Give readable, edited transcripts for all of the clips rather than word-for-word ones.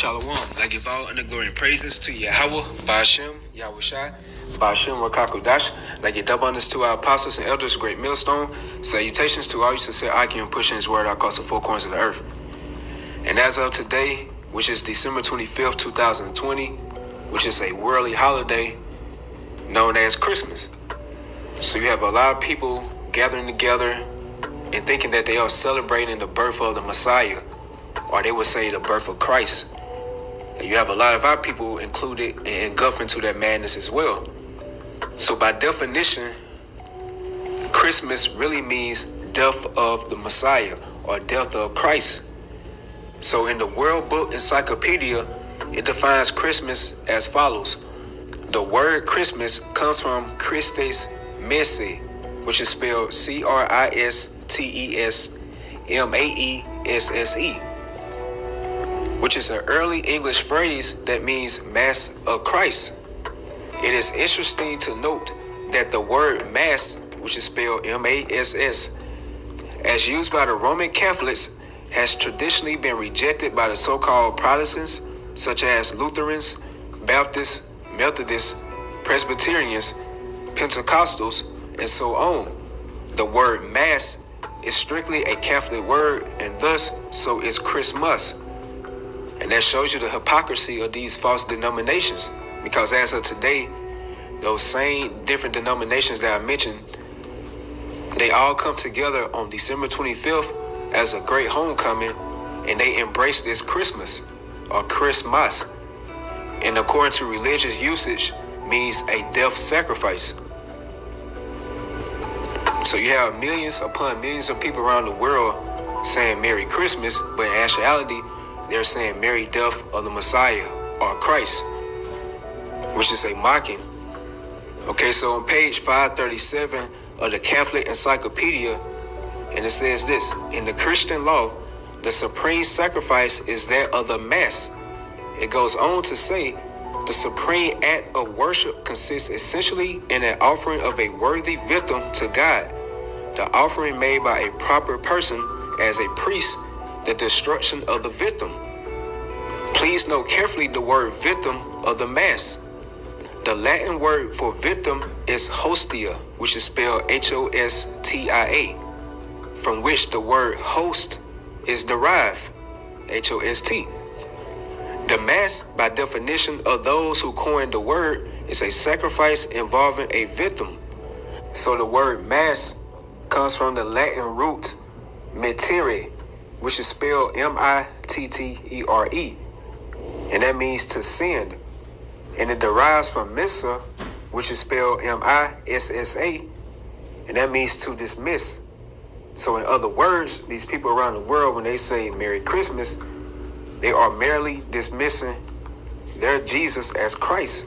Shalom. I give all honor, glory, and praises to Yahweh, Ba'ashem, Yahushai, Ba'ashem, Wakakodash. I give double honors to our apostles and elders, great millstone. Salutations to all you sincere Akim pushing his word across the four corners of the earth. And as of today, which is December 25th, 2020, which is a worldly holiday known as Christmas. So you have a lot of people gathering together and thinking that they are celebrating the birth of the Messiah, or they would say the birth of Christ. And you have a lot of our people included and engulfed into that madness as well. So by definition, Christmas really means death of the Messiah or death of Christ. So in the World Book Encyclopedia, it defines Christmas as follows. The word Christmas comes from Christes Messe, which is spelled Christesmesse, which is an early English phrase that means Mass of Christ. It is interesting to note that the word Mass, which is spelled Mass, as used by the Roman Catholics, has traditionally been rejected by the so-called Protestants, such as Lutherans, Baptists, Methodists, Presbyterians, Pentecostals, and so on. The word Mass is strictly a Catholic word, and thus so is Christmas. And that shows you the hypocrisy of these false denominations. Because as of today, those same different denominations that I mentioned, they all come together on December 25th as a great homecoming, and they embrace this Christmas or Christmas. And according to religious usage, means a death sacrifice. So you have millions upon millions of people around the world saying Merry Christmas, but in actuality, they're saying Merry Death of the Messiah or Christ, which is a mocking. Okay, so on page 537 of the Catholic Encyclopedia, and it says this: in the Christian law, the supreme sacrifice is that of the Mass. It goes on to say, the supreme act of worship consists essentially in an offering of a worthy victim to God. The offering made by a proper person as a priest, the destruction of the victim. Please note carefully the word victim of the Mass. The Latin word for victim is hostia, which is spelled Hostia, from which the word host is derived, Host. The Mass, by definition of those who coined the word, is a sacrifice involving a victim. So the word Mass comes from the Latin root mittere, which is spelled Mittere, and that means to send. And it derives from missa, which is spelled Missa, and that means to dismiss. So in other words, these people around the world, when they say Merry Christmas, they are merely dismissing their Jesus as Christ.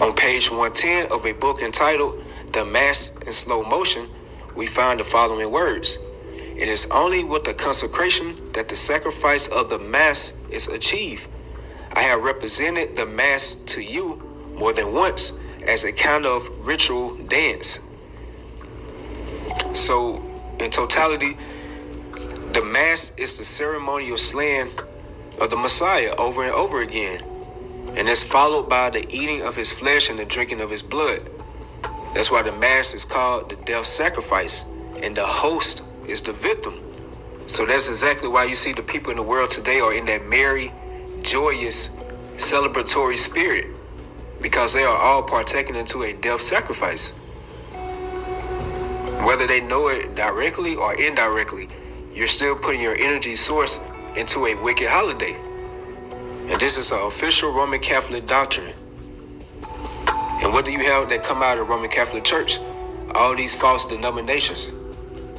On page 110 of a book entitled The Mass in Slow Motion, we find the following words. It is only with the consecration that the sacrifice of the Mass is achieved. I have represented the Mass to you more than once as a kind of ritual dance. So, in totality, the Mass is the ceremonial slaying of the Messiah over and over again. And it's followed by the eating of his flesh and the drinking of his blood. That's why the Mass is called the death sacrifice, and the host is the victim. So that's exactly why you see the people in the world today are in that merry, joyous, celebratory spirit, because they are all partaking into a death sacrifice. Whether they know it directly or indirectly, you're still putting your energy source into a wicked holiday. And this is an official Roman Catholic doctrine. And what do you have that come out of the Roman Catholic Church? All these false denominations.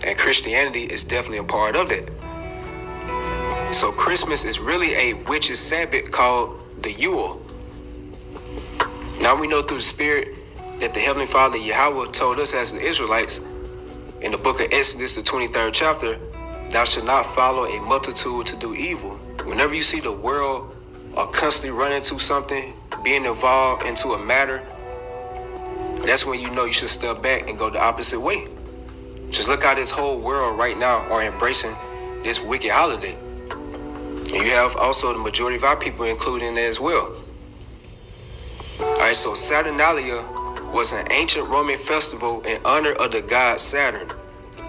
And Christianity is definitely a part of that. So Christmas is really a witch's Sabbath called the Yule. Now we know through the Spirit that the Heavenly Father Yahweh told us as the Israelites in the book of Exodus, the 23rd chapter, thou shalt not follow a multitude to do evil. Whenever you see the world are constantly running into something, being involved into a matter, that's when you know you should step back and go the opposite way. Just look how this whole world right now are embracing this wicked holiday. And you have also the majority of our people included in there as well. Alright, so Saturnalia was an ancient Roman festival in honor of the god Saturn,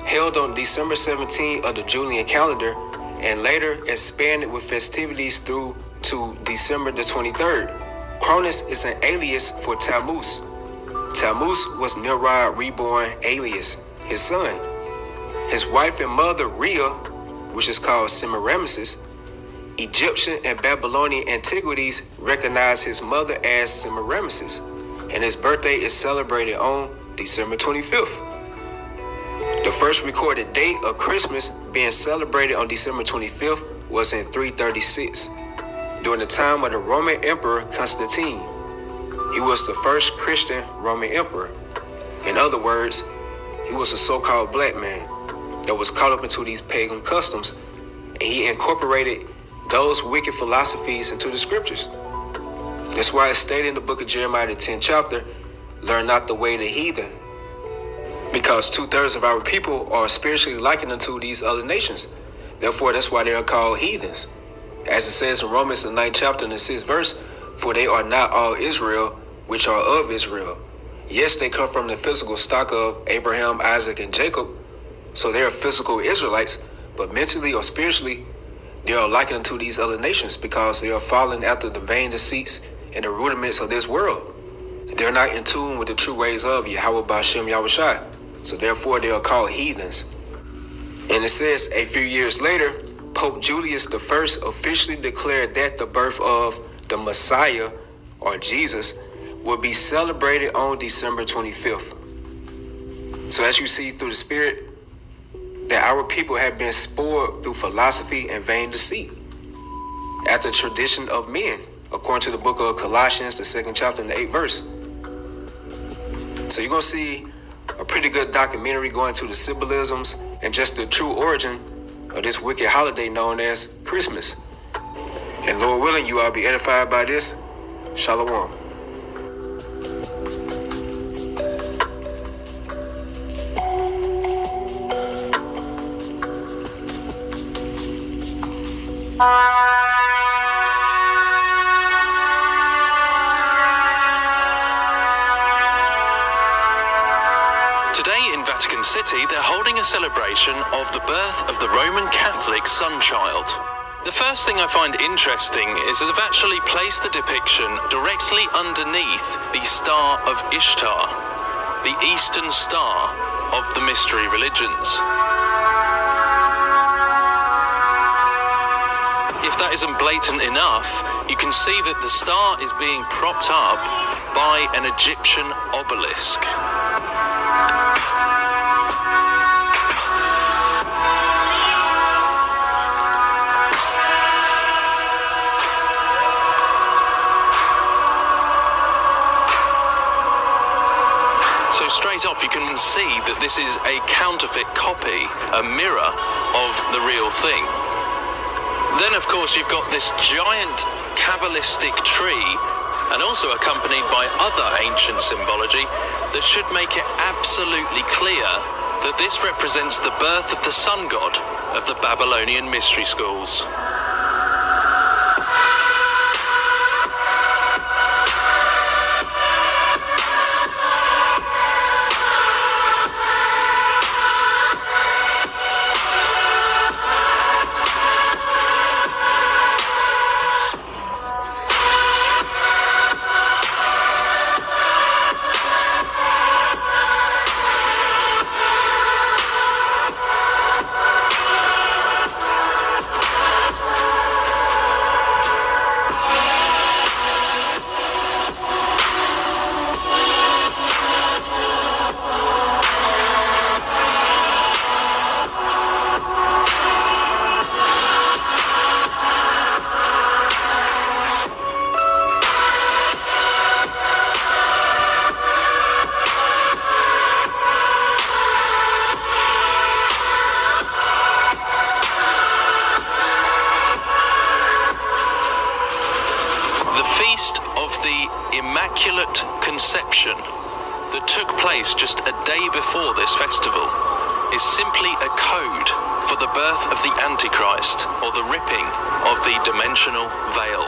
held on December 17 of the Julian calendar, and later expanded with festivities through to December the 23rd. Cronus is an alias for Tammuz. Tammuz was Nimrod reborn alias, his son. His wife and mother, Rhea, which is called Semiramis, Egyptian and Babylonian antiquities recognize his mother as Semiramis, and his birthday is celebrated on December 25th. The first recorded date of Christmas being celebrated on December 25th was in 336, during the time of the Roman Emperor Constantine. He was the first Christian Roman emperor. In other words, he was a so-called black man that was caught up into these pagan customs, and he incorporated those wicked philosophies into the scriptures. That's why it's stated in the book of Jeremiah, the 10th chapter, learn not the way of the heathen. Because 2/3 of our people are spiritually likened unto these other nations. Therefore, that's why they are called heathens. As it says in Romans, the 9th chapter, and the 6th verse, for they are not all Israel, which are of Israel. Yes, they come from the physical stock of Abraham, Isaac, and Jacob, so they are physical Israelites, but mentally or spiritually, they are likened unto these other nations because they are following after the vain deceits and the rudiments of this world. They're not in tune with the true ways of Yahweh Ba'Shem Yahushai, so therefore they are called heathens. And it says, a few years later, Pope Julius I officially declared that the birth of the Messiah, or Jesus, will be celebrated on December 25th. So as you see through the Spirit, that our people have been spoiled through philosophy and vain deceit, after the tradition of men, according to the book of Colossians, the 2nd chapter and the 8th verse. So you're going to see a pretty good documentary going to the symbolisms and just the true origin of this wicked holiday known as Christmas. And Lord willing, you all be edified by this. Shalom. Today in Vatican City, they're holding a celebration of the birth of the Roman Catholic Sun Child. The first thing I find interesting is that they've actually placed the depiction directly underneath the Star of Ishtar, the Eastern Star of the mystery religions. If that isn't blatant enough, you can see that the star is being propped up by an Egyptian obelisk. So straight off you can see that this is a counterfeit copy, a mirror of the real thing. Then of course you've got this giant Kabbalistic tree, and also accompanied by other ancient symbology that should make it absolutely clear that this represents the birth of the sun god of the Babylonian mystery schools. Immaculate Conception that took place just a day before this festival is simply a code for the birth of the Antichrist, or the ripping of the dimensional veil.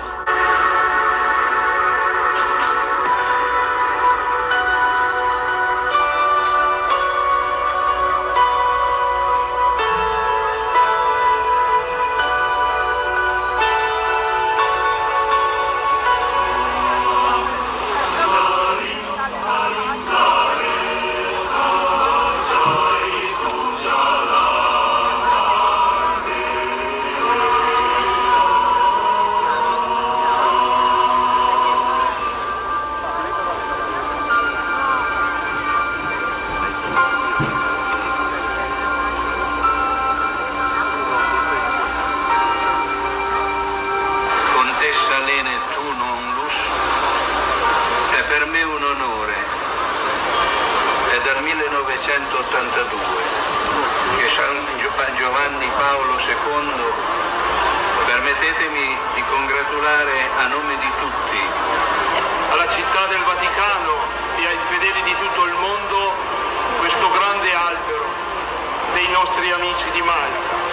Per me un onore, è dal 1982 che San Giovanni Paolo II, permettetemi di congratulare a nome di tutti, alla città del Vaticano e ai fedeli di tutto il mondo, questo grande albero dei nostri amici di Malta.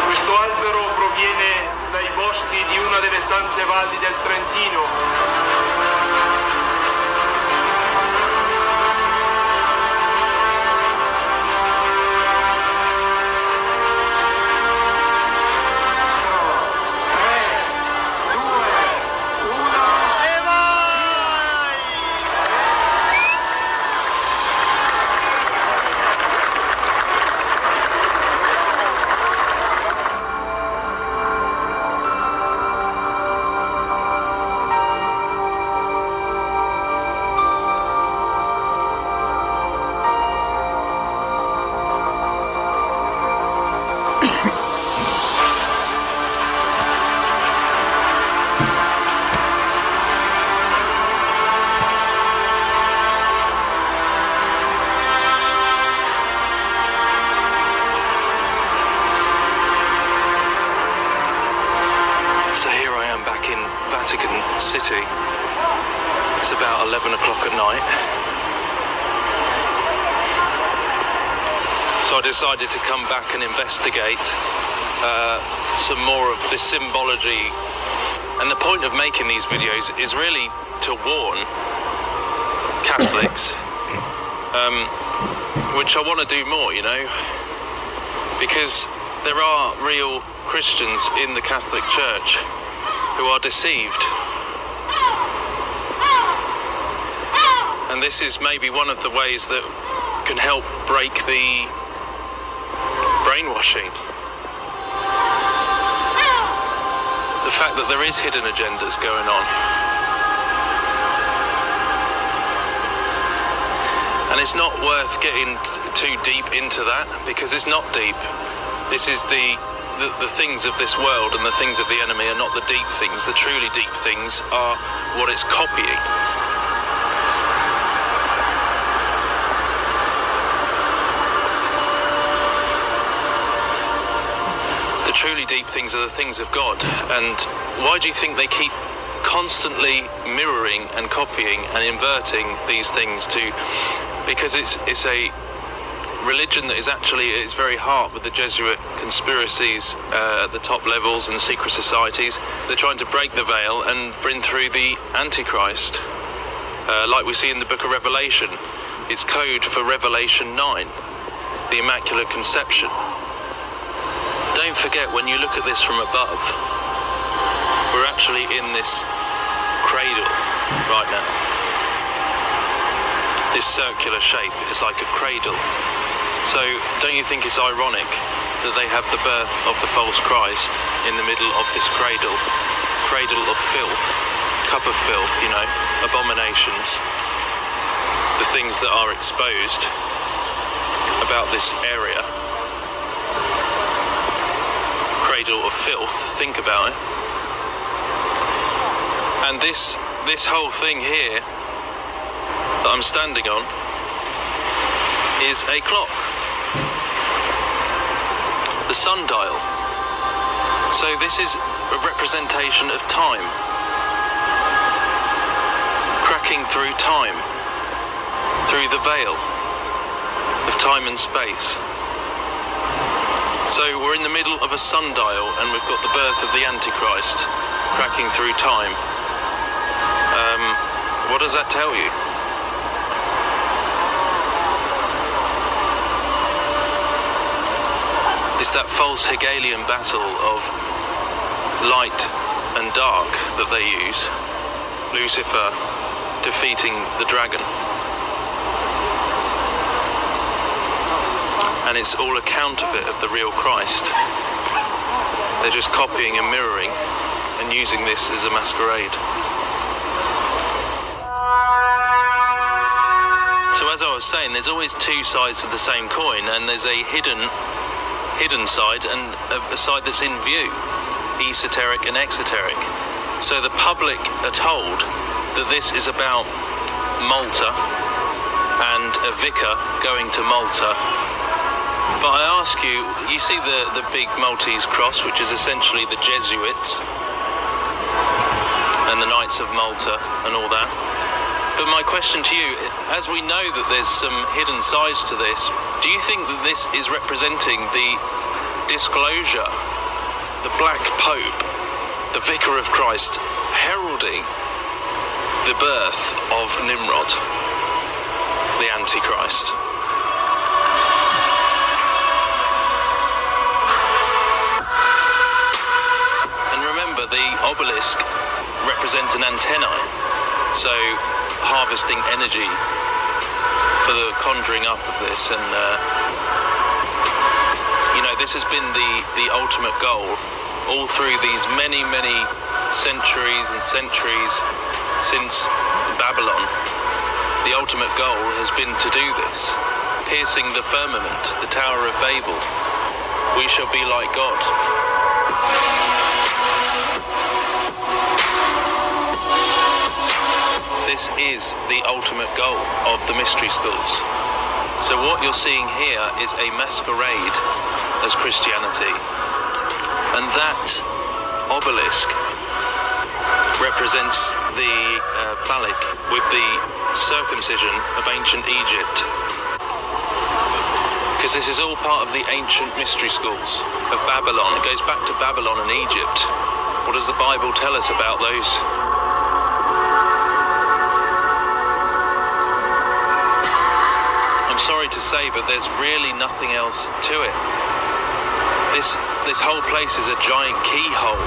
Questo albero proviene dai boschi di una delle tante valli del Trentino. So here I am back in Vatican City. It's about 11 o'clock at night. So I decided to come back and investigate some more of this symbology. And the point of making these videos is really to warn Catholics, which I want to do more, you know, because there are real Christians in the Catholic Church who are deceived. And this is maybe one of the ways that can help break the brainwashing. The fact that there is hidden agendas going on. And it's not worth getting too deep into that, because it's not deep. This is the things of this world and the things of the enemy are not the deep things. The truly deep things are what it's copying. The truly deep things are the things of God. And why do you think they keep constantly mirroring and copying and inverting these things to? Because it's a religion that is actually at its very heart with the Jesuit conspiracies at the top levels and secret societies. They're trying to break the veil and bring through the Antichrist, like we see in the book of Revelation. It's code for Revelation 9, the Immaculate Conception. Don't forget, when you look at this from above, we're actually in this cradle right now. This circular shape is like a cradle. So don't you think it's ironic that they have the birth of the false Christ in the middle of this cradle of filth, cup of filth, you know, abominations, the things that are exposed about this area, cradle of filth, think about it. And this whole thing here that I'm standing on is a clock. The sundial. So this is a representation of time, cracking through time, through the veil of time and space. So we're in the middle of a sundial and we've got the birth of the Antichrist cracking through time. What does that tell you? It's that false Hegelian battle of light and dark that they use. Lucifer defeating the dragon. And it's all a counterfeit of the real Christ. They're just copying and mirroring and using this as a masquerade. So as I was saying, there's always two sides to the same coin, and there's a hidden side and a side that's in view, esoteric and exoteric. So the public are told that this is about Malta and a vicar going to Malta. But I ask you, you see the big Maltese cross, which is essentially the Jesuits and the Knights of Malta and all that. But my question to you, as we know that there's some hidden sides to this, do you think that this is representing the disclosure, the Black Pope, the Vicar of Christ, heralding the birth of Nimrod, the Antichrist? And remember, the obelisk represents an antennae, so harvesting energy for the conjuring up of this. And this has been the ultimate goal all through these many centuries and centuries since Babylon. The ultimate goal has been to do this, piercing the firmament, the Tower of Babel. We shall be like God. This is the ultimate goal of the mystery schools. So what you're seeing here is a masquerade as Christianity. And that obelisk represents the phallic with the circumcision of ancient Egypt. Because this is all part of the ancient mystery schools of Babylon. It goes back to Babylon and Egypt. What does the Bible tell us about those? I'm sorry to say, but there's really nothing else to it. This whole place is a giant keyhole.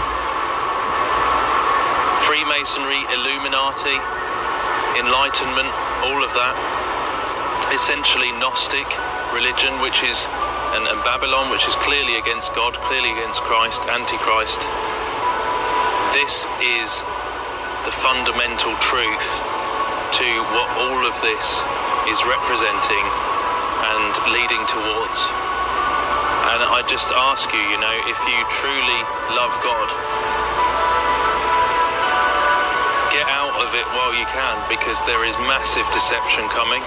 Freemasonry, Illuminati, Enlightenment, all of that. Essentially Gnostic religion, which is, and Babylon, which is clearly against God, clearly against Christ, Antichrist. This is the fundamental truth to what all of this is representing and leading towards. And I just ask you, if you truly love God, get out of it while you can, because there is massive deception coming.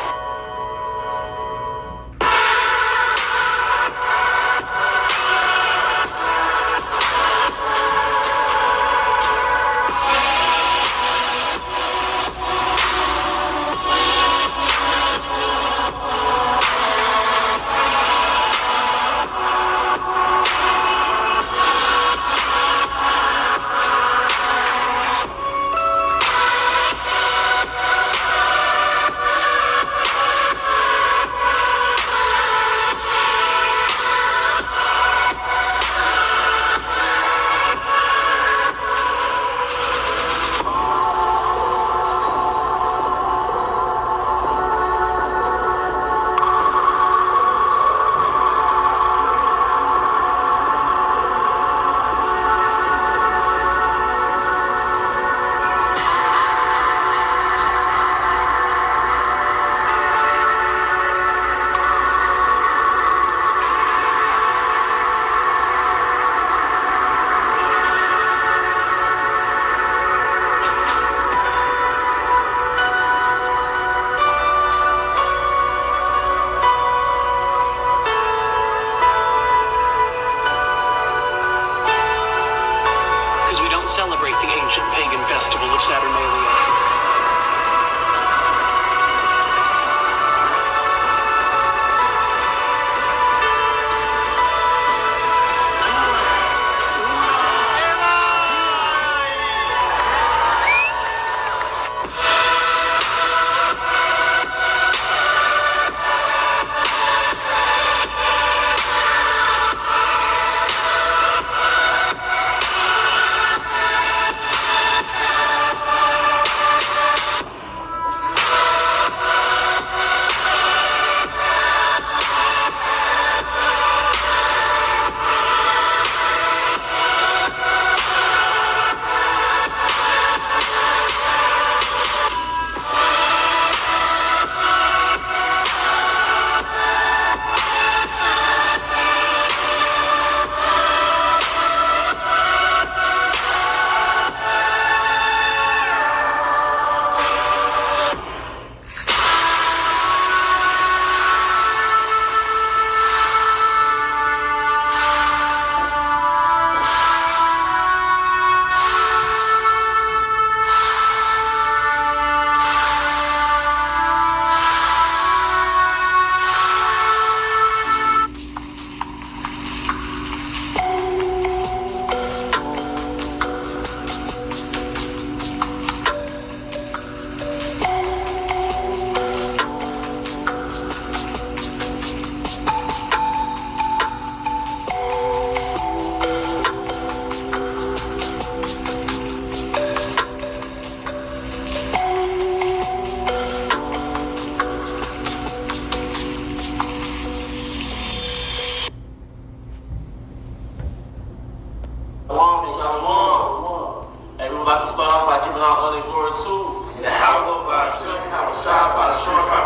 Saba Soka.